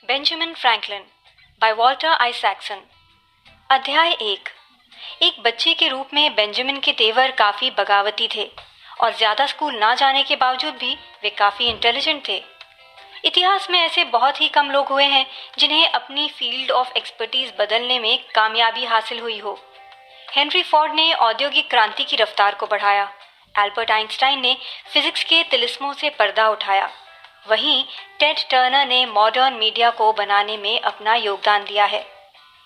Benjamin Franklin by Walter Isaacson. अध्याय 1। एक बच्चे के रूप में बेंजामिन के तेवर काफी बगावती थे और ज्यादा स्कूल ना जाने के बावजूद भी वे काफी इंटेलिजेंट थे। इतिहास में ऐसे बहुत ही कम लोग हुए हैं जिन्हें अपनी फील्ड ऑफ एक्सपर्टीज बदलने में कामयाबी हासिल हुई हो। हेनरी फोर्ड ने औद्योगिक क्रांति की रफ्तार को बढ़ाया। एल्बर्ट आइंस्टाइन ने फिजिक्स के तिलिस्मों से पर्दा उठाया। वहीं टेड टर्नर ने मॉडर्न मीडिया को बनाने में अपना योगदान दिया है।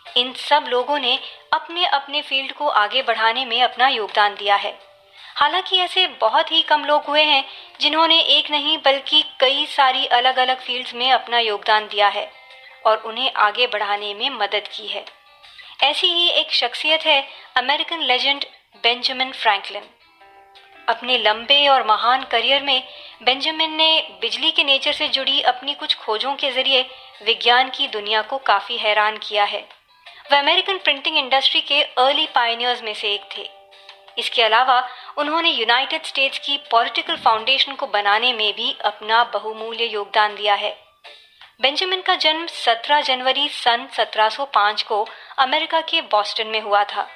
इन सब लोगों ने अपने अपने फील्ड को आगे बढ़ाने में अपना योगदान दिया है। हालांकि ऐसे बहुत ही कम लोग हुए हैं जिन्होंने एक नहीं बल्कि कई सारी अलग अलग फील्ड्स में अपना योगदान दिया है और उन्हें आगे बढ़ाने में मदद की है। ऐसी ही एक शख्सियत है अमेरिकन लेजेंड बेंजामिन फ्रैंकलिन। अपने लंबे और महान करियर में बेंजामिन ने बिजली के नेचर से जुड़ी अपनी कुछ खोजों के जरिए विज्ञान की दुनिया को काफी हैरान किया है। वह अमेरिकन प्रिंटिंग इंडस्ट्री के अर्ली पायनियर्स में से एक थे। इसके अलावा उन्होंने यूनाइटेड स्टेट्स की पॉलिटिकल फाउंडेशन को बनाने में भी अपना बहुमूल्य योगदान दिया है। बेंजामिन का जन्म 17 जनवरी सन 1705 को अमेरिका के बॉस्टन में हुआ था।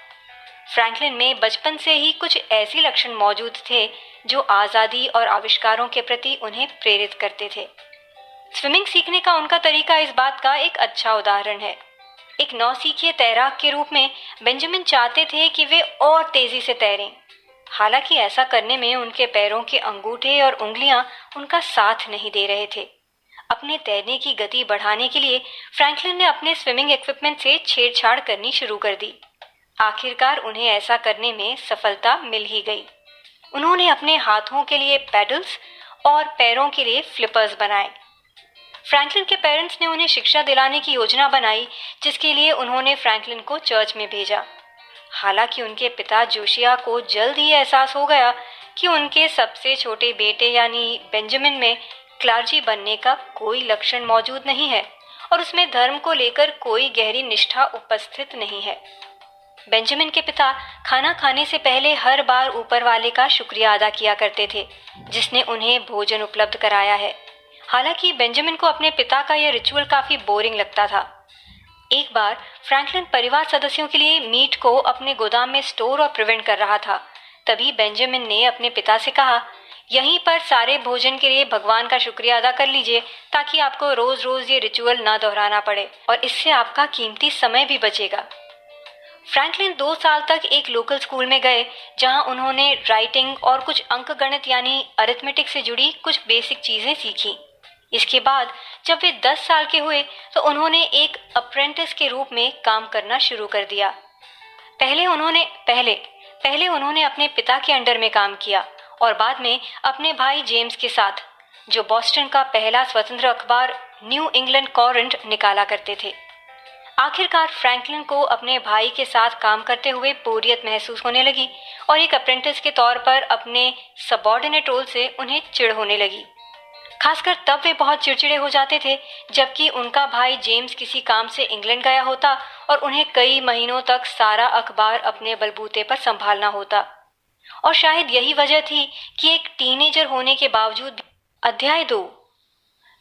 फ्रैंकलिन में बचपन से ही कुछ ऐसे लक्षण मौजूद थे जो आज़ादी और आविष्कारों के प्रति उन्हें प्रेरित करते थे। स्विमिंग सीखने का उनका तरीका इस बात का एक अच्छा उदाहरण है। एक नौसिखिए तैराक के रूप में बेंजामिन चाहते थे कि वे और तेजी से तैरें। हालांकि ऐसा करने में उनके पैरों के अंगूठे और उंगलियां उनका साथ नहीं दे रहे थे। अपने तैरने की गति बढ़ाने के लिए फ्रैंकलिन ने अपने स्विमिंग इक्विपमेंट से छेड़छाड़ करनी शुरू कर दी। आखिरकार उन्हें ऐसा करने में सफलता मिल ही गई। उन्होंने अपने हाथों के लिए पैडल्स और पैरों के लिए फ्लिपर्स बनाए। फ्रैंकलिन के पेरेंट्स ने उन्हें शिक्षा दिलाने की योजना बनाई, जिसके लिए उन्होंने फ्रैंकलिन को चर्च में भेजा। हालांकि उनके पिता जोशिया को जल्द ही एहसास हो गया कि उनके सबसे छोटे बेटे यानी बेंजामिन में क्लार्जी बनने का कोई लक्षण मौजूद नहीं है और उसमें धर्म को लेकर कोई गहरी निष्ठा उपस्थित नहीं है। बेंजामिन के पिता खाना खाने से पहले हर बार ऊपर वाले का शुक्रिया अदा किया करते थे, जिसने उन्हें भोजन उपलब्ध कराया है। हालांकि बेंजामिन को अपने पिता का यह रिचुअल काफी बोरिंग लगता था। एक बार फ्रैंकलिन परिवार सदस्यों के लिए मीट को अपने गोदाम में स्टोर और प्रिवेंट कर रहा था। तभी बेंजामिन ने अपने पिता से कहा, यहीं पर सारे भोजन के लिए भगवान का शुक्रिया अदा कर लीजिए ताकि आपको रोज रोज ये रिचुअल ना दोहराना पड़े और इससे आपका कीमती समय भी बचेगा। फ्रैंकलिन 2 साल तक एक लोकल स्कूल में गए, जहां उन्होंने राइटिंग और कुछ अंकगणित यानी अरिथमेटिक से जुड़ी कुछ बेसिक चीजें सीखी। इसके बाद जब वे 10 साल के हुए तो उन्होंने एक अप्रेंटिस के रूप में काम करना शुरू कर दिया। पहले उन्होंने अपने पिता के अंडर में काम किया और बाद में अपने भाई जेम्स के साथ, जो बॉस्टन का पहला स्वतंत्र अखबार न्यू इंग्लैंड कॉरेंट निकाला करते थे। आखिरकार फ्रैंकलिन को अपने भाई के साथ काम करते हुए बोरियत महसूस होने लगी और एक अप्रेंटिस के तौर पर अपने सबऑर्डिनेट रोल से उन्हें चिढ़ होने लगी। खासकर तब वे बहुत चिड़चिड़े हो जाते थे जबकि उनका भाई जेम्स किसी काम से इंग्लैंड गया होता और उन्हें कई महीनों तक सारा अखबार अपने बलबूते पर संभालना होता। और शायद यही वजह थी कि एक टीनेजर होने के बावजूद। अध्याय 2।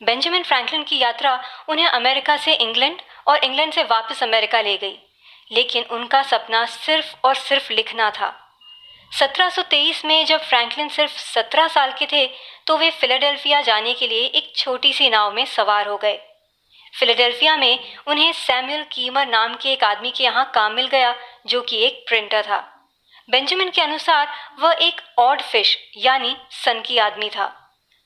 बेंजामिन फ्रैंकलिन की यात्रा उन्हें अमेरिका से इंग्लैंड और इंग्लैंड से वापस अमेरिका ले गई, लेकिन उनका सपना सिर्फ और सिर्फ लिखना था। 1723 में जब फ्रैंकलिन सिर्फ 17 साल के थे तो वे फिलाडेल्फिया जाने के लिए एक छोटी सी नाव में सवार हो गए। फिलाडेल्फिया में उन्हें सैमुअल कीमर नाम के एक आदमी के यहाँ काम मिल गया, जो कि एक प्रिंटर था। बेंजामिन के अनुसार वह एक ऑड फिश यानी सनकी आदमी था।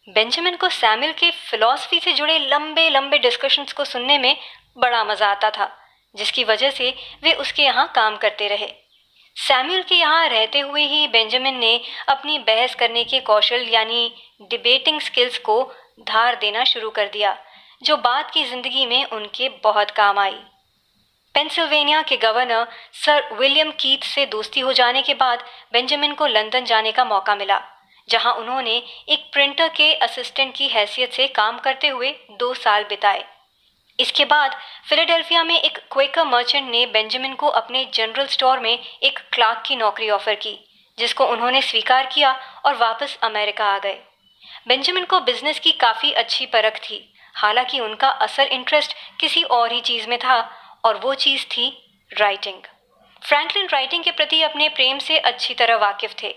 बेंजामिन को सैमुअल के फिलॉसफी से जुड़े लंबे लंबे डिस्कशंस को सुनने में बड़ा मजा आता था, जिसकी वजह से वे उसके यहाँ काम करते रहे। सैमुअल के यहाँ रहते हुए ही बेंजामिन ने अपनी बहस करने के कौशल यानी डिबेटिंग स्किल्स को धार देना शुरू कर दिया, जो बाद की जिंदगी में उनके बहुत काम आई। पेंसिल्वेनिया के गवर्नर सर विलियम कीथ से दोस्ती हो जाने के बाद बेंजामिन को लंदन जाने का मौका मिला, जहां उन्होंने एक प्रिंटर के असिस्टेंट की हैसियत से काम करते हुए 2 साल बिताए। इसके बाद फिलाडेल्फिया में एक क्वेकर मर्चेंट ने बेंजामिन को अपने जनरल स्टोर में एक क्लार्क की नौकरी ऑफर की, जिसको उन्होंने स्वीकार किया और वापस अमेरिका आ गए। बेंजामिन को बिजनेस की काफ़ी अच्छी परख थी। हालांकि उनका असल इंटरेस्ट किसी और ही चीज में था, और वो चीज थी राइटिंग। फ्रैंकलिन राइटिंग के प्रति अपने प्रेम से अच्छी तरह वाकिफ थे।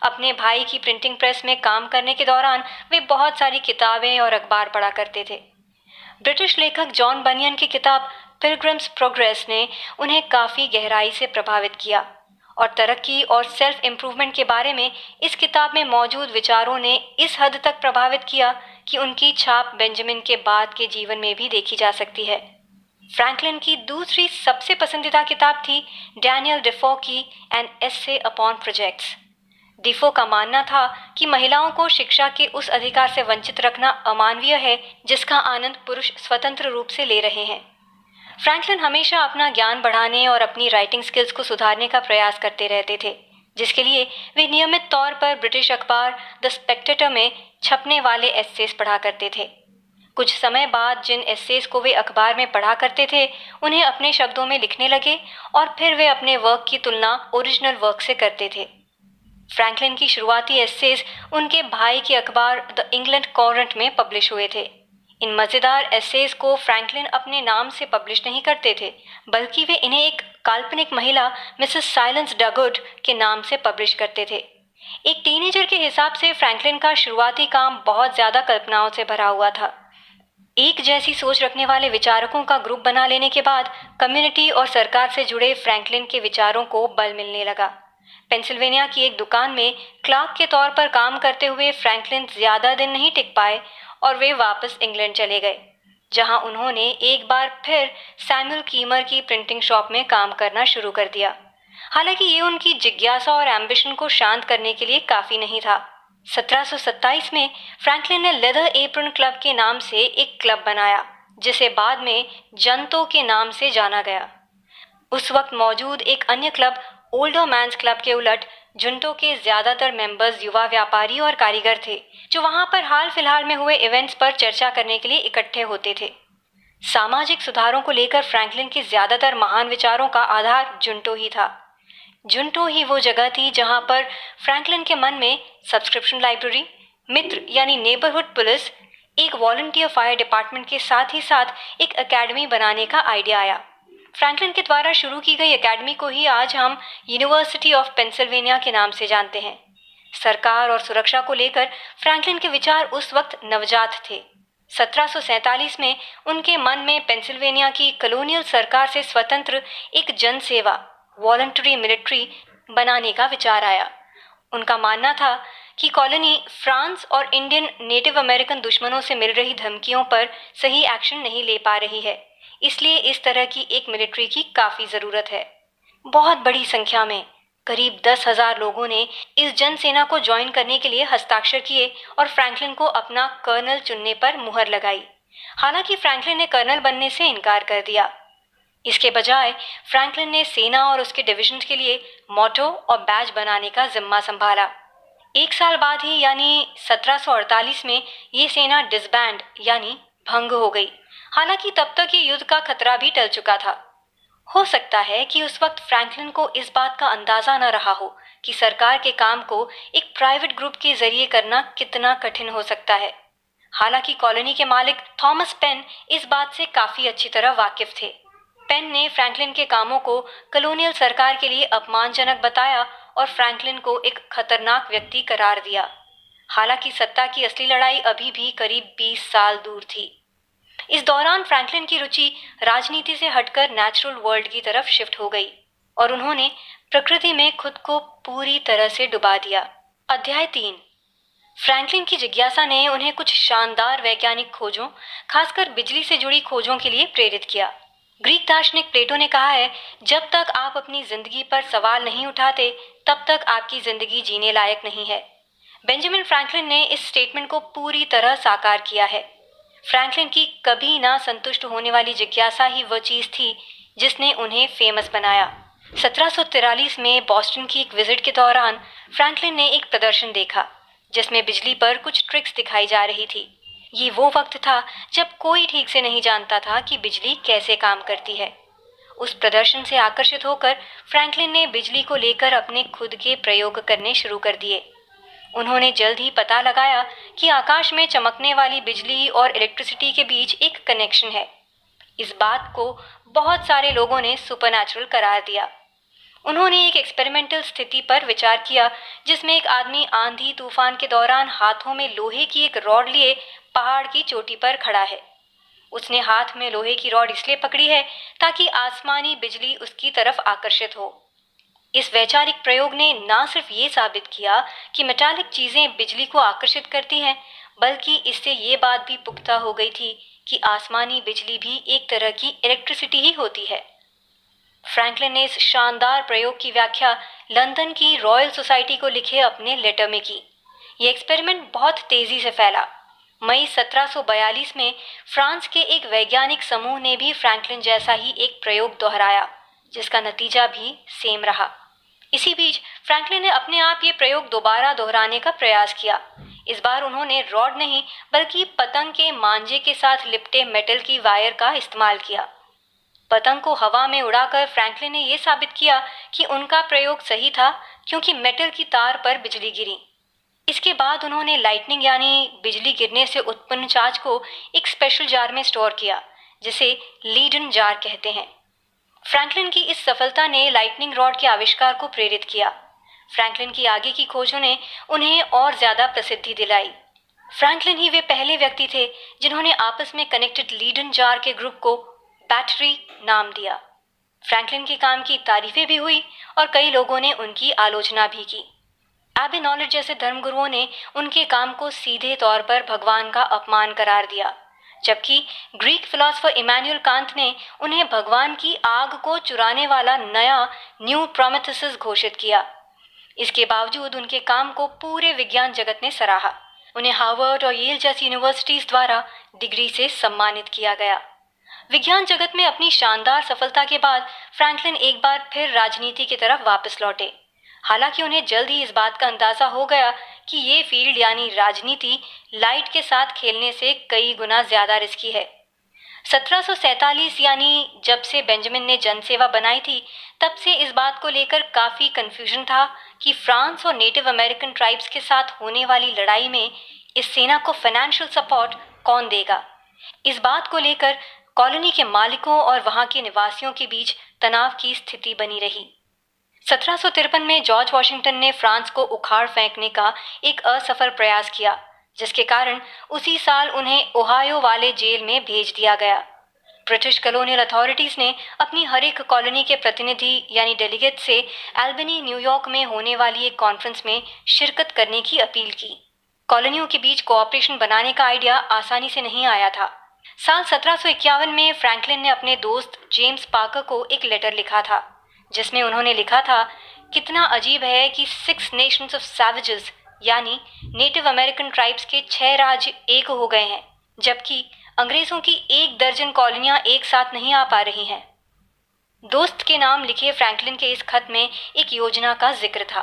अपने भाई की प्रिंटिंग प्रेस में काम करने के दौरान वे बहुत सारी किताबें और अखबार पढ़ा करते थे। ब्रिटिश लेखक जॉन बनियन की किताब पिलग्रिम्स प्रोग्रेस ने उन्हें काफी गहराई से प्रभावित किया, और तरक्की और सेल्फ इम्प्रूवमेंट के बारे में इस किताब में मौजूद विचारों ने इस हद तक प्रभावित किया कि उनकी छाप बेंजामिन के बाद के जीवन में भी देखी जा सकती है। फ्रैंकलिन की दूसरी सबसे पसंदीदा किताब थी डैनियल डेफो की एन एसे अपॉन प्रोजेक्ट्स। डिफो का मानना था कि महिलाओं को शिक्षा के उस अधिकार से वंचित रखना अमानवीय है जिसका आनंद पुरुष स्वतंत्र रूप से ले रहे हैं। फ्रैंकलिन हमेशा अपना ज्ञान बढ़ाने और अपनी राइटिंग स्किल्स को सुधारने का प्रयास करते रहते थे, जिसके लिए वे नियमित तौर पर ब्रिटिश अखबार द स्पेक्टेटर में छपने वाले एस्सेस पढ़ा करते थे। कुछ समय बाद जिन एस्सेस को वे अखबार में पढ़ा करते थे उन्हें अपने शब्दों में लिखने लगे, और फिर वे अपने वर्क की तुलना ओरिजिनल वर्क से करते थे। फ्रैंकलिन की शुरुआती एस्सेस उनके भाई के अखबार द इंग्लैंड कॉरेंट में पब्लिश हुए थे। इन मज़ेदार एस्सेस को फ्रैंकलिन अपने नाम से पब्लिश नहीं करते थे, बल्कि वे इन्हें एक काल्पनिक महिला मिसेस साइलेंस डगुड के नाम से पब्लिश करते थे। एक टीनेजर के हिसाब से फ्रैंकलिन का शुरुआती काम बहुत ज़्यादा कल्पनाओं से भरा हुआ था। एक जैसी सोच रखने वाले विचारकों का ग्रुप बना लेने के बाद कम्युनिटी और सरकार से जुड़े फ्रैंकलिन के विचारों को बल मिलने लगा। पेंसिल्वेनिया की एक दुकान में क्लार्क के तौर पर काम करते हुए फ्रैंकलिन ज्यादा दिन नहीं टिक पाए, और वे वापस इंग्लैंड चले गए, जहां उन्होंने एक बार फिर सैमुअल कीमर की प्रिंटिंग शॉप में काम करना शुरू कर दिया। हालांकि ये उनकी जिज्ञासा और एम्बिशन को शांत करने के लिए काफी नहीं था। 1727 में फ्रैंकलिन ने लेदर एप्रन क्लब के नाम से एक क्लब बनाया, जिसे बाद में जनतो के नाम से जाना गया। उस वक्त मौजूद एक अन्य क्लब ओल्डर मैन्स क्लब के उलट जुंटो के ज्यादातर मेंबर्स युवा व्यापारी और कारीगर थे, जो वहां पर हाल फिलहाल में हुए इवेंट्स पर चर्चा करने के लिए इकट्ठे होते थे। सामाजिक सुधारों को लेकर फ्रैंकलिन के ज्यादातर महान विचारों का आधार जुंटो ही था। जुंटो ही वो जगह थी जहां पर फ्रैंकलिन के मन में सब्सक्रिप्शन लाइब्रेरी, मित्र यानी नेबरहुड पुलिस, एक वॉलंटियर फायर डिपार्टमेंट के साथ ही साथ एक एकेडमी बनाने का आइडिया आया। फ्रैंकलिन के द्वारा शुरू की गई एकेडमी को ही आज हम यूनिवर्सिटी ऑफ पेंसिल्वेनिया के नाम से जानते हैं। सरकार और सुरक्षा को लेकर फ्रैंकलिन के विचार उस वक्त नवजात थे। 1747 में उनके मन में पेंसिल्वेनिया की कॉलोनियल सरकार से स्वतंत्र एक जनसेवा वॉलंटरी मिलिट्री बनाने का विचार आया। उनका मानना था कि कॉलोनी फ्रांस और इंडियन नेटिव अमेरिकन दुश्मनों से मिल रही धमकियों पर सही एक्शन नहीं ले पा रही है, इसलिए इस तरह की एक मिलिट्री की काफी जरूरत है। बहुत बड़ी संख्या में करीब 10,000 लोगों ने इस जनसेना को ज्वाइन करने के लिए हस्ताक्षर किए और फ्रैंकलिन को अपना कर्नल चुनने पर मुहर लगाई। हालांकि फ्रैंकलिन ने कर्नल बनने से इनकार कर दिया। इसके बजाय फ्रैंकलिन ने सेना और उसके डिविजन के लिए मोटो और बैज बनाने का जिम्मा संभाला। एक साल बाद ही यानी 1748 में ये सेना डिसबैंड यानी भंग हो गई। हालांकि तब तक ये युद्ध का खतरा भी टल चुका था। हो सकता है कि उस वक्त फ्रैंकलिन को इस बात का अंदाजा न रहा हो कि सरकार के काम को एक प्राइवेट ग्रुप के जरिए करना कितना कठिन हो सकता है। हालांकि कॉलोनी के मालिक थॉमस पेन इस बात से काफी अच्छी तरह वाकिफ थे। पेन ने फ्रैंकलिन के कामों को कॉलोनियल सरकार के लिए अपमानजनक बताया और फ्रैंकलिन को एक खतरनाक व्यक्ति करार दिया। हालांकि सत्ता की असली लड़ाई अभी भी करीब 20 साल दूर थी। इस दौरान फ्रैंकलिन की रुचि राजनीति से हटकर नेचुरल वर्ल्ड की तरफ शिफ्ट हो गई और उन्होंने प्रकृति में खुद को पूरी तरह से डुबा दिया। अध्याय 3। फ्रैंकलिन की जिज्ञासा ने उन्हें कुछ शानदार वैज्ञानिक खोजों, खासकर बिजली से जुड़ी खोजों के लिए प्रेरित किया। ग्रीक दार्शनिक प्लेटो ने कहा है, जब तक आप अपनी जिंदगी पर सवाल नहीं उठाते तब तक आपकी जिंदगी जीने लायक नहीं है। बेंजामिन फ्रैंकलिन ने इस स्टेटमेंट को पूरी तरह साकार किया है। फ्रैंकलिन की कभी ना संतुष्ट होने वाली जिज्ञासा ही वह चीज थी जिसने उन्हें फेमस बनाया। 1743 में बॉस्टन की एक विजिट के दौरान फ्रैंकलिन ने एक प्रदर्शन देखा जिसमें बिजली पर कुछ ट्रिक्स दिखाई जा रही थी। ये वो वक्त था जब कोई ठीक से नहीं जानता था कि बिजली कैसे काम करती है। उस प्रदर्शन से आकर्षित होकर फ्रैंकलिन ने बिजली को लेकर अपने खुद के प्रयोग करने शुरू कर दिए। उन्होंने जल्द ही पता लगाया कि आकाश में चमकने वाली बिजली और इलेक्ट्रिसिटी के बीच एक कनेक्शन है। इस बात को बहुत सारे लोगों ने सुपरनैचुरल करार दिया। उन्होंने एक एक्सपेरिमेंटल स्थिति पर विचार किया जिसमें एक आदमी आंधी तूफान के दौरान हाथों में लोहे की एक रॉड लिए पहाड़ की चोटी पर खड़ा है। उसने हाथ में लोहे की रॉड इसलिए पकड़ी है ताकि आसमानी बिजली उसकी तरफ आकर्षित हो। इस वैचारिक प्रयोग ने न सिर्फ ये साबित किया कि मेटालिक चीजें बिजली को आकर्षित करती हैं, बल्कि इससे ये बात भी पुख्ता हो गई थी कि आसमानी बिजली भी एक तरह की इलेक्ट्रिसिटी ही होती है। फ्रैंकलिन ने इस शानदार प्रयोग की व्याख्या लंदन की रॉयल सोसाइटी को लिखे अपने लेटर में की। ये एक्सपेरिमेंट बहुत तेजी से फैला। मई 1742 में फ्रांस के एक वैज्ञानिक समूह ने भी फ्रैंकलिन जैसा ही एक प्रयोग दोहराया, जिसका नतीजा भी सेम रहा। इसी बीच फ्रैंकलिन ने अपने आप ये प्रयोग दोबारा दोहराने का प्रयास किया। इस बार उन्होंने रॉड नहीं बल्कि पतंग के मांजे के साथ लिपटे मेटल की वायर का इस्तेमाल किया। पतंग को हवा में उड़ाकर फ्रैंकलिन ने यह साबित किया कि उनका प्रयोग सही था, क्योंकि मेटल की तार पर बिजली गिरी। इसके बाद उन्होंने लाइटनिंग यानी बिजली गिरने से उत्पन्न चार्ज को एक स्पेशल जार में स्टोर किया, जिसे लीडन जार कहते हैं। फ्रैंकलिन की इस सफलता ने लाइटनिंग रॉड के आविष्कार को प्रेरित किया। फ्रैंकलिन की आगे की खोजों ने उन्हें और ज्यादा प्रसिद्धि दिलाई। फ्रैंकलिन ही वे पहले व्यक्ति थे जिन्होंने आपस में कनेक्टेड लीडन जार के ग्रुप को बैटरी नाम दिया। फ्रैंकलिन के काम की तारीफें भी हुई और कई लोगों ने उनकी आलोचना भी की। एबी नॉलेज जैसे धर्मगुरुओं ने उनके काम को सीधे तौर पर भगवान का अपमान करार दिया, जबकि ग्रीक फिलोसोफर इमैनुअल कांत ने उन्हें भगवान की आग को चुराने वाला नया न्यू प्रोमेथेसिस घोषित किया। इसके बावजूद उनके काम को पूरे विज्ञान जगत ने सराहा। उन्हें हार्वर्ड और येल जैसी यूनिवर्सिटीज द्वारा डिग्री से सम्मानित किया गया। विज्ञान जगत में अपनी शानदार सफलता के बाद फ्रैंकलिन एक बार फिर राजनीति की तरफ वापस लौटे। हालांकि उन्हें जल्द ही इस बात का अंदाजा हो गया कि ये फील्ड यानी राजनीति लाइट के साथ खेलने से कई गुना ज्यादा रिस्की है। 1747 यानी जब से बेंजामिन ने जनसेवा बनाई थी, तब से इस बात को लेकर काफी कंफ्यूजन था कि फ्रांस और नेटिव अमेरिकन ट्राइब्स के साथ होने वाली लड़ाई में इस सेना को फाइनेंशियल सपोर्ट कौन देगा। इस बात को लेकर कॉलोनी के मालिकों और वहां के निवासियों के बीच तनाव की स्थिति बनी रही। 1753 में जॉर्ज वॉशिंगटन ने फ्रांस को उखाड़ फेंकने का एक असफल प्रयास किया, जिसके कारण उसी साल उन्हें ओहायो वाले जेल में भेज दिया गया। ब्रिटिश कॉलोनियल अथॉरिटीज ने अपनी हर एक कॉलोनी के प्रतिनिधि यानी डेलीगेट से एल्बनी न्यूयॉर्क में होने वाली एक कॉन्फ्रेंस में शिरकत करने की अपील की। कॉलोनियों के बीच कोऑपरेशन बनाने का आइडिया आसानी से नहीं आया था। साल 1751 में फ्रैंकलिन ने अपने दोस्त जेम्स पार्कर को एक लेटर लिखा था, जिसमें उन्होंने लिखा था, कितना अजीब है कि 6 नेशंस ऑफ सैवेजेस यानी नेटिव अमेरिकन ट्राइब्स के 6 राज्य एक हो गए हैं, जबकि अंग्रेजों की 1 दर्जन कॉलोनियां एक साथ नहीं आ पा रही हैं। दोस्त के नाम लिखे फ्रैंकलिन के इस खत में एक योजना का जिक्र था।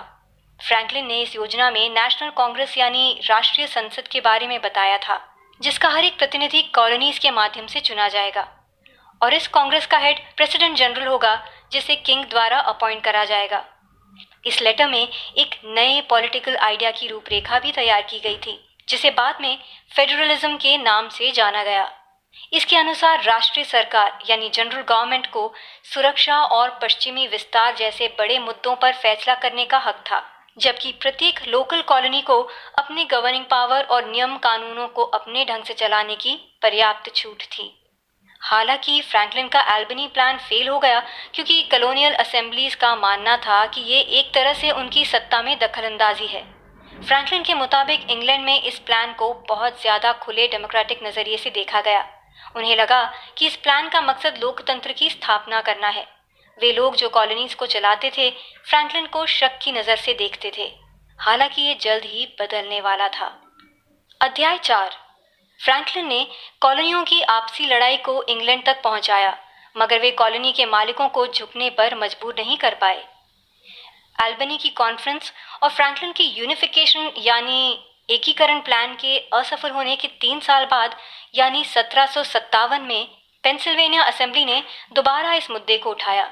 फ्रैंकलिन ने इस योजना में नेशनल कांग्रेस यानी राष्ट्रीय संसद के बारे में बताया था, जिसका हर एक प्रतिनिधि कॉलोनीज के माध्यम से चुना जाएगा और इस कांग्रेस का हेड प्रेसिडेंट जनरल होगा, जिसे किंग द्वारा अपॉइंट करा जाएगा। इस लेटर में एक नए पॉलिटिकल आइडिया की रूपरेखा भी तैयार की गई थी, जिसे बाद में फेडरलिज्म के नाम से जाना गया। इसके अनुसार राष्ट्रीय सरकार यानी जनरल गवर्नमेंट को सुरक्षा और पश्चिमी विस्तार जैसे बड़े मुद्दों पर फैसला करने का हक था, जबकि प्रत्येक लोकल कॉलोनी को अपने गवर्निंग पावर और नियम कानूनों को अपने ढंग से चलाने की पर्याप्त छूट थी। हालांकि फ्रैंकलिन का एल्बनी प्लान फेल हो गया, क्योंकि कॉलोनियल असेंबलीज का मानना था कि ये एक तरह से उनकी सत्ता में दखलंदाजी है। फ्रैंकलिन के मुताबिक इंग्लैंड में इस प्लान को बहुत ज्यादा खुले डेमोक्रेटिक नजरिए से देखा गया। उन्हें लगा कि इस प्लान का मकसद लोकतंत्र की स्थापना करना है। वे लोग जो कॉलोनीज को चलाते थे, फ्रैंकलिन को शक की नजर से देखते थे। हालांकि ये जल्द ही बदलने वाला था। अध्याय 4। फ्रैंकलिन ने कॉलोनियों की आपसी लड़ाई को इंग्लैंड तक पहुंचाया, मगर वे कॉलोनी के मालिकों को झुकने पर मजबूर नहीं कर पाए। एल्बनी की कॉन्फ्रेंस और फ्रैंकलिन की यूनिफिकेशन यानी एकीकरण प्लान के असफल होने के 3 साल बाद यानी 1757 में पेंसिल्वेनिया असेंबली ने दोबारा इस मुद्दे को उठाया।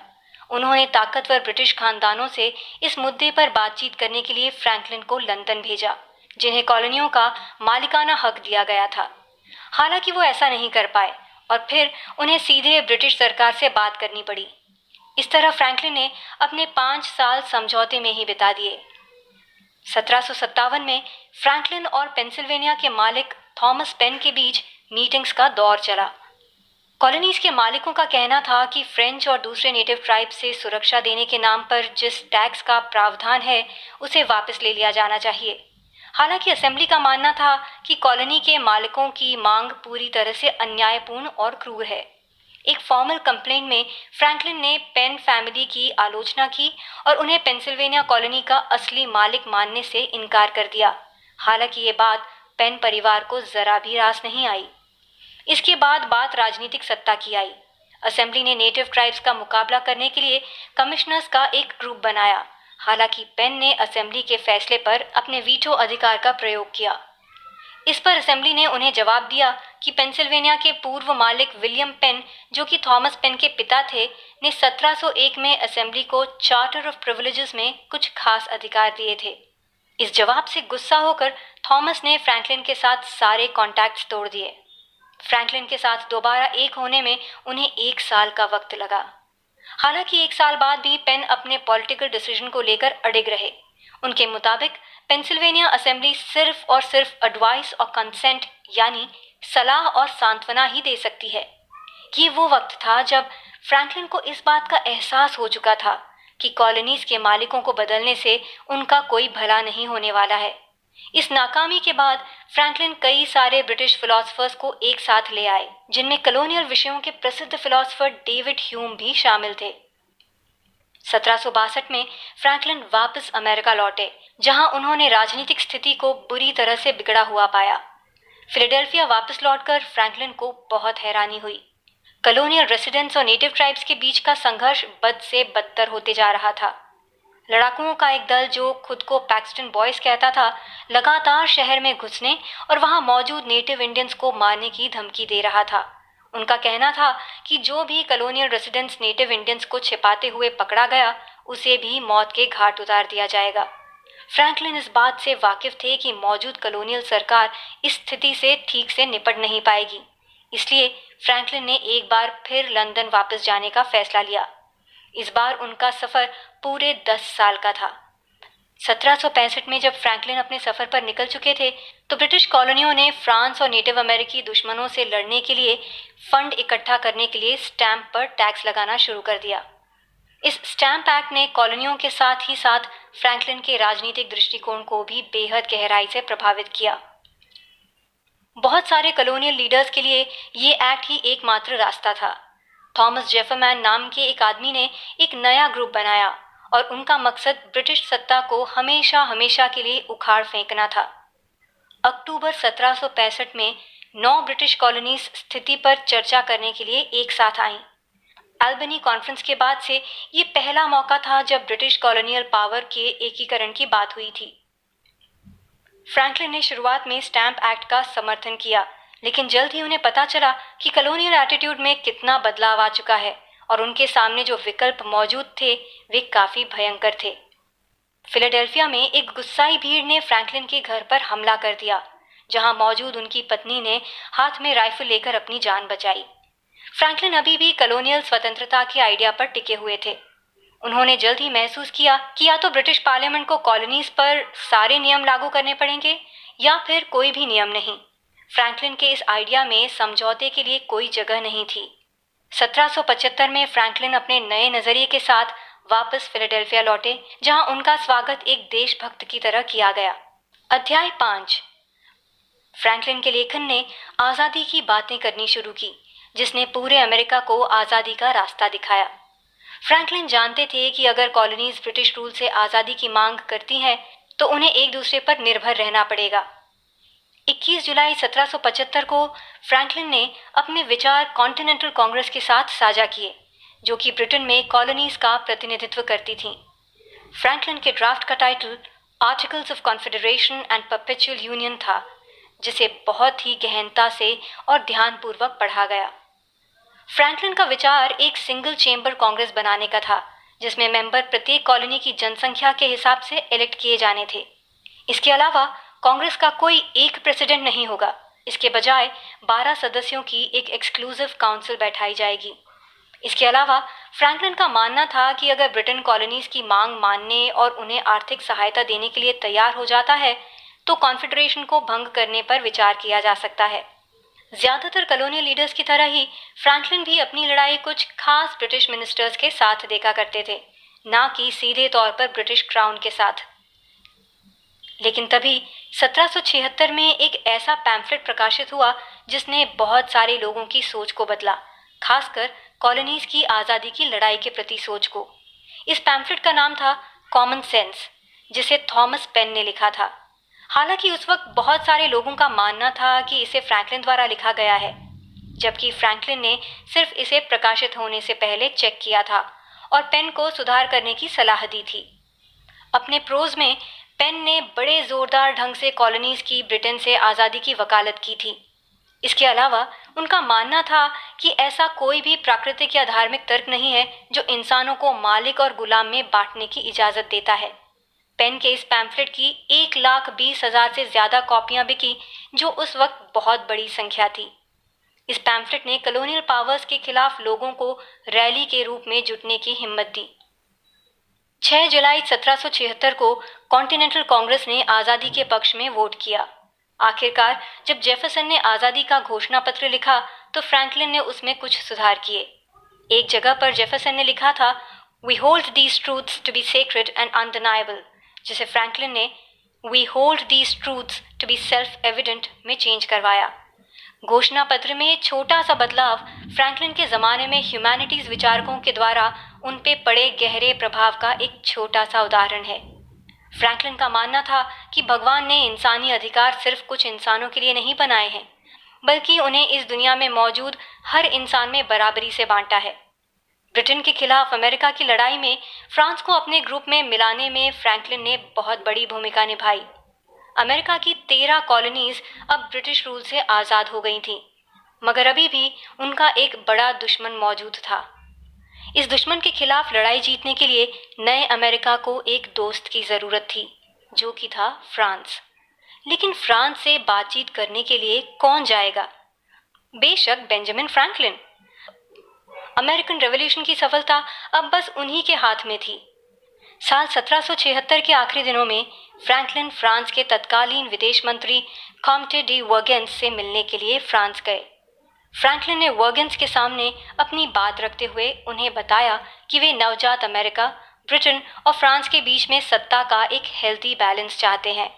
उन्होंने ताकतवर ब्रिटिश खानदानों से इस मुद्दे पर बातचीत करने के लिए फ्रैंकलिन को लंदन भेजा, जिन्हें कॉलोनियों का मालिकाना हक दिया गया था। हालांकि वो ऐसा नहीं कर पाए और फिर उन्हें सीधे ब्रिटिश सरकार से बात करनी पड़ी। इस तरह फ्रैंकलिन ने अपने 5 साल समझौते में ही बिता दिए। 1757 में फ्रैंकलिन और पेंसिल्वेनिया के मालिक थॉमस पेन के बीच मीटिंग्स का दौर चला। कॉलोनीज के मालिकों का कहना था कि फ्रेंच और दूसरे नेटिव ट्राइब से सुरक्षा देने के नाम पर जिस टैक्स का प्रावधान है उसे वापस ले लिया जाना चाहिए। हालांकि असेंबली का मानना था कि कॉलोनी के मालिकों की मांग पूरी तरह से अन्यायपूर्ण और क्रूर है। एक फॉर्मल कंप्लेंट में फ्रैंकलिन ने पेन फैमिली की आलोचना की और उन्हें पेंसिल्वेनिया कॉलोनी का असली मालिक मानने से इनकार कर दिया। हालांकि ये बात पेन परिवार को जरा भी रास नहीं आई। इसके बाद बात राजनीतिक सत्ता की आई। असेंबली ने नेटिव ट्राइब्स का मुकाबला करने के लिए कमिश्नर्स का एक ग्रुप बनाया। हालांकि पेन ने असेंबली के फैसले पर अपने वीटो अधिकार का प्रयोग किया। इस पर असेंबली ने उन्हें जवाब दिया कि पेंसिल्वेनिया के पूर्व मालिक विलियम पेन, जो कि थॉमस पेन के पिता थे, ने 1701 में असेंबली को चार्टर ऑफ प्रिविलेजेस में कुछ खास अधिकार दिए थे। इस जवाब से गुस्सा होकर थॉमस ने फ्रैंकलिन के साथ सारे कॉन्टैक्ट्स तोड़ दिए। फ्रैंकलिन के साथ दोबारा एक होने में उन्हें 1 साल का वक्त लगा। हालांकि 1 साल बाद भी पेन अपने पॉलिटिकल डिसीजन को लेकर अडिग रहे। उनके मुताबिक पेंसिल्वेनिया असेंबली सिर्फ और सिर्फ एडवाइस और कंसेंट यानी सलाह और सांत्वना ही दे सकती है। ये वो वक्त था जब फ्रैंकलिन को इस बात का एहसास हो चुका था कि कॉलोनीज के मालिकों को बदलने से उनका कोई भला नहीं होने वाला है। इस नाकामी के बाद फ्रैंकलिन कई सारे ब्रिटिश फिलोसफर्स को एक साथ ले आए, जिनमें कॉलोनियल विषयों के प्रसिद्ध फिलोसफर डेविड ह्यूम भी शामिल थे। 1762 में फ्रैंकलिन वापस अमेरिका लौटे, जहां उन्होंने राजनीतिक स्थिति को बुरी तरह से बिगड़ा हुआ पाया। फिलाडेल्फिया वापस लौटकर फ्रैंकलिन को बहुत हैरानी हुई। कॉलोनियल रेसिडेंट्स और नेटिव ट्राइब्स के बीच का संघर्ष बद से बदतर होते जा रहा था। लड़ाकुओं का एक दल, जो खुद को पैक्सटन बॉयज कहता था, लगातार शहर में घुसने और वहां मौजूद नेटिव इंडियंस को मारने की धमकी दे रहा था। उनका कहना था कि जो भी कॉलोनियल रेसिडेंट्स नेटिव इंडियंस को छिपाते हुए पकड़ा गया, उसे भी मौत के घाट उतार दिया जाएगा। फ्रैंकलिन इस बात से वाकिफ थे कि मौजूद कॉलोनियल सरकार इस स्थिति से ठीक से निपट नहीं पाएगी। इसलिए फ्रैंकलिन ने एक बार फिर लंदन वापस जाने का फैसला लिया। इस बार उनका सफर पूरे 10 साल का था। 1765 में जब फ्रैंकलिन अपने सफर पर निकल चुके थे, तो ब्रिटिश कॉलोनियों ने फ्रांस और नेटिव अमेरिकी दुश्मनों से लड़ने के लिए फंड इकट्ठा करने के लिए स्टैंप पर टैक्स लगाना शुरू कर दिया। इस स्टैंप एक्ट ने कॉलोनियों के साथ ही साथ फ्रैंकलिन के राजनीतिक दृष्टिकोण को भी बेहद गहराई से प्रभावित किया। बहुत सारे कॉलोनियल लीडर्स के लिए ये एक्ट ही एकमात्र रास्ता था। थॉमस जेफरमैन नाम के एक आदमी ने एक नया ग्रुप बनाया और उनका मकसद ब्रिटिश सत्ता को हमेशा हमेशा के लिए उखाड़ फेंकना था। अक्टूबर 1765 में 9 ब्रिटिश कॉलोनीज स्थिति पर चर्चा करने के लिए एक साथ आईं। अल्बनी कॉन्फ्रेंस के बाद से ये पहला मौका था जब ब्रिटिश कॉलोनियल पावर के एकीकरण की बात हुई थी। फ्रैंकलिन ने शुरुआत में स्टैंप एक्ट का समर्थन किया, लेकिन जल्द ही उन्हें पता चला कि कॉलोनियल एटीट्यूड में कितना बदलाव आ चुका है और उनके सामने जो विकल्प मौजूद थे वे काफी भयंकर थे। फिलाडेल्फिया में एक गुस्साई भीड़ ने फ्रैंकलिन के घर पर हमला कर दिया, जहां मौजूद उनकी पत्नी ने हाथ में राइफल लेकर अपनी जान बचाई। फ्रैंकलिन अभी भी कॉलोनियल स्वतंत्रता के आइडिया पर टिके हुए थे। उन्होंने जल्द ही महसूस किया कि या तो ब्रिटिश पार्लियामेंट को कॉलोनीज पर सारे नियम लागू करने पड़ेंगे या फिर कोई भी नियम नहीं। फ्रैंकलिन के इस आइडिया में समझौते के लिए कोई जगह नहीं थी। 1775 में फ्रैंकलिन अपने नए नजरिए के साथ वापस फिलाडेल्फिया लौटे, जहां उनका स्वागत एक देशभक्त की तरह किया गया। अध्याय 5। फ्रैंकलिन के लेखन ने आज़ादी की बातें करनी शुरू की, जिसने पूरे अमेरिका को आज़ादी का रास्ता दिखाया। फ्रैंकलिन जानते थे कि अगर कॉलोनीज ब्रिटिश रूल से आज़ादी की मांग करती हैं, तो उन्हें एक दूसरे पर निर्भर रहना पड़ेगा। 21 जुलाई 1775 को फ्रैंकलिन ने अपने विचार कॉन्टिनेंटल कांग्रेस के साथ साझा किए, जो कि ब्रिटेन में कॉलोनीज का प्रतिनिधित्व करती थीं। फ्रैंकलिन के ड्राफ्ट का title articles of confederation and perpetual union था, जिसे बहुत ही गहनता से और ध्यानपूर्वक पढ़ा गया। फ्रैंकलिन का विचार एक सिंगल चेंबर कांग्रेस बनाने का था, जिसमें मेंबर प्रत्येक कॉलोनी की जनसंख्या के हिसाब से इलेक्ट किए जाने थे। इसके अलावा कांग्रेस का कोई एक प्रेसिडेंट नहीं होगा, इसके बजाय 12 सदस्यों की एक एक्सक्लूसिव काउंसिल बैठाई जाएगी। इसके अलावा फ्रैंकलिन का मानना था कि अगर ब्रिटेन कॉलोनीज की मांग मानने और उन्हें आर्थिक सहायता देने के लिए तैयार हो जाता है तो कॉन्फेडरेशन को भंग करने पर विचार किया जा सकता है। ज्यादातर कॉलोनियल लीडर्स की तरह ही फ्रैंकलिन भी अपनी लड़ाई कुछ खास ब्रिटिश मिनिस्टर्स के साथ देखा करते थे, ना कि सीधे तौर पर ब्रिटिश क्राउन के साथ। लेकिन तभी 1776 में एक ऐसा पैम्फलेट प्रकाशित हुआ जिसने बहुत सारे लोगों की सोच को बदला, खासकर कॉलोनीज की आज़ादी की लड़ाई के प्रति सोच को। इस पैम्फलेट का नाम था कॉमन सेंस, जिसे थॉमस पेन ने लिखा था। हालांकि उस वक्त बहुत सारे लोगों का मानना था कि इसे फ्रैंकलिन द्वारा लिखा गया है, जबकि फ्रैंकलिन ने सिर्फ इसे प्रकाशित होने से पहले चेक किया था और पेन को सुधार करने की सलाह दी थी। अपने प्रोज में पेन ने बड़े जोरदार ढंग से कॉलोनीज की ब्रिटेन से आज़ादी की वकालत की थी। इसके अलावा उनका मानना था कि ऐसा कोई भी प्राकृतिक या धार्मिक तर्क नहीं है जो इंसानों को मालिक और गुलाम में बांटने की इजाज़त देता है। पेन के इस पैम्फलेट की 1,20,000 से ज़्यादा कॉपियां बिकी, जो उस वक्त बहुत बड़ी संख्या थी। इस पैम्फलेट ने कॉलोनियल पावर्स के खिलाफ लोगों को रैली के रूप में जुटने की हिम्मत दी। 6 जुलाई 1776 को कॉन्टिनेंटल कांग्रेस ने आज़ादी के पक्ष में वोट किया। आखिरकार जब जेफरसन ने आज़ादी का घोषणा पत्र लिखा तो फ्रैंकलिन ने उसमें कुछ सुधार किए। एक जगह पर जेफरसन ने लिखा था, "We hold these truths to be sacred and undeniable", जिसे फ्रैंकलिन ने "We hold these truths to be self-evident" में चेंज करवाया। घोषणा पत्र में छोटा सा बदलाव फ्रैंकलिन के ज़माने में ह्यूमैनिटीज़ विचारकों के द्वारा उन पे पड़े गहरे प्रभाव का एक छोटा सा उदाहरण है। फ्रैंकलिन का मानना था कि भगवान ने इंसानी अधिकार सिर्फ कुछ इंसानों के लिए नहीं बनाए हैं, बल्कि उन्हें इस दुनिया में मौजूद हर इंसान में बराबरी से बांटा है। ब्रिटेन के खिलाफ अमेरिका की लड़ाई में फ्रांस को अपने ग्रुप में मिलाने में फ्रैंकलिन ने बहुत बड़ी भूमिका निभाई। अमेरिका की 13 कॉलोनीज अब ब्रिटिश रूल से आज़ाद हो गई थीं, मगर अभी भी उनका एक बड़ा दुश्मन मौजूद था। इस दुश्मन के खिलाफ लड़ाई जीतने के लिए नए अमेरिका को एक दोस्त की ज़रूरत थी, जो कि था फ्रांस। लेकिन फ्रांस से बातचीत करने के लिए कौन जाएगा? बेशक बेंजामिन फ्रैंकलिन। अमेरिकन रेवोल्यूशन की सफलता अब बस उन्हीं के हाथ में थी। साल 1776 के आखिरी दिनों में फ्रैंकलिन फ्रांस के तत्कालीन विदेश मंत्री कॉम्टे डी वर्गेंस से मिलने के लिए फ्रांस गए। फ्रैंकलिन ने वर्गेंस के सामने अपनी बात रखते हुए उन्हें बताया कि वे नवजात अमेरिका, ब्रिटेन और फ्रांस के बीच में सत्ता का एक हेल्दी बैलेंस चाहते हैं।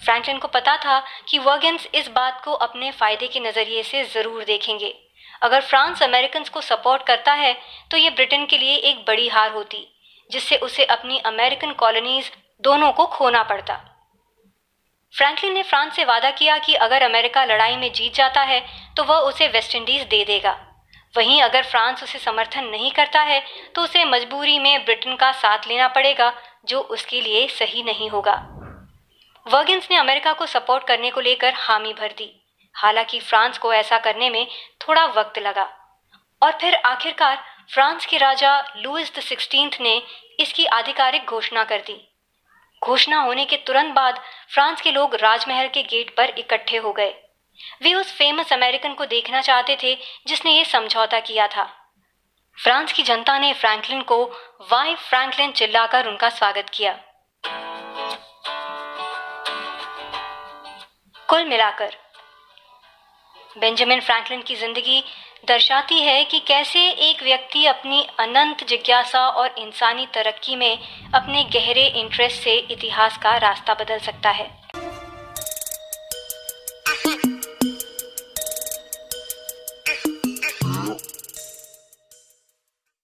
फ्रैंकलिन को पता था कि वर्गेंस इस बात को अपने फायदे के नज़रिए से ज़रूर देखेंगे। अगर फ्रांस अमेरिकन्स को सपोर्ट करता है तो ये ब्रिटेन के लिए एक बड़ी हार होती, जिससे उसे अपनी अमेरिकन कॉलोनीज दोनों को खोना पड़ता। फ्रैंकलिन ने फ्रांस से वादा किया कि अगर अमेरिका लड़ाई में जीत जाता है तो वह उसे वेस्ट इंडीज दे देगा। वहीं अगर फ्रांस उसे समर्थन नहीं करता है तो उसे मजबूरी में ब्रिटेन का साथ लेना पड़ेगा, जो उसके लिए सही नहीं होगा। वर्गेंस ने अमेरिका को सपोर्ट करने को लेकर हामी भर दी। हालांकि फ्रांस को ऐसा करने में थोड़ा वक्त लगा और फिर आखिरकार फ्रांस के राजा लुईस XVI ने इसकी आधिकारिक घोषणा कर दी। घोषणा होने के तुरंत बाद फ्रांस के लोग राजमहल के गेट पर इकट्ठे हो गए। वे उस फेमस अमेरिकन को देखना चाहते थे जिसने ये समझौता किया था। फ्रांस की जनता ने फ्रैंकलिन को "वाई फ्रैंकलिन" चिल्लाकर उनका स्वागत किया। कुल मिलाकर बेंजामिन फ्रैंकलिन की जिंदगी दर्शाती है कि कैसे एक व्यक्ति अपनी अनंत जिज्ञासा और इंसानी तरक्की में अपने गहरे इंटरेस्ट से इतिहास का रास्ता बदल सकता है।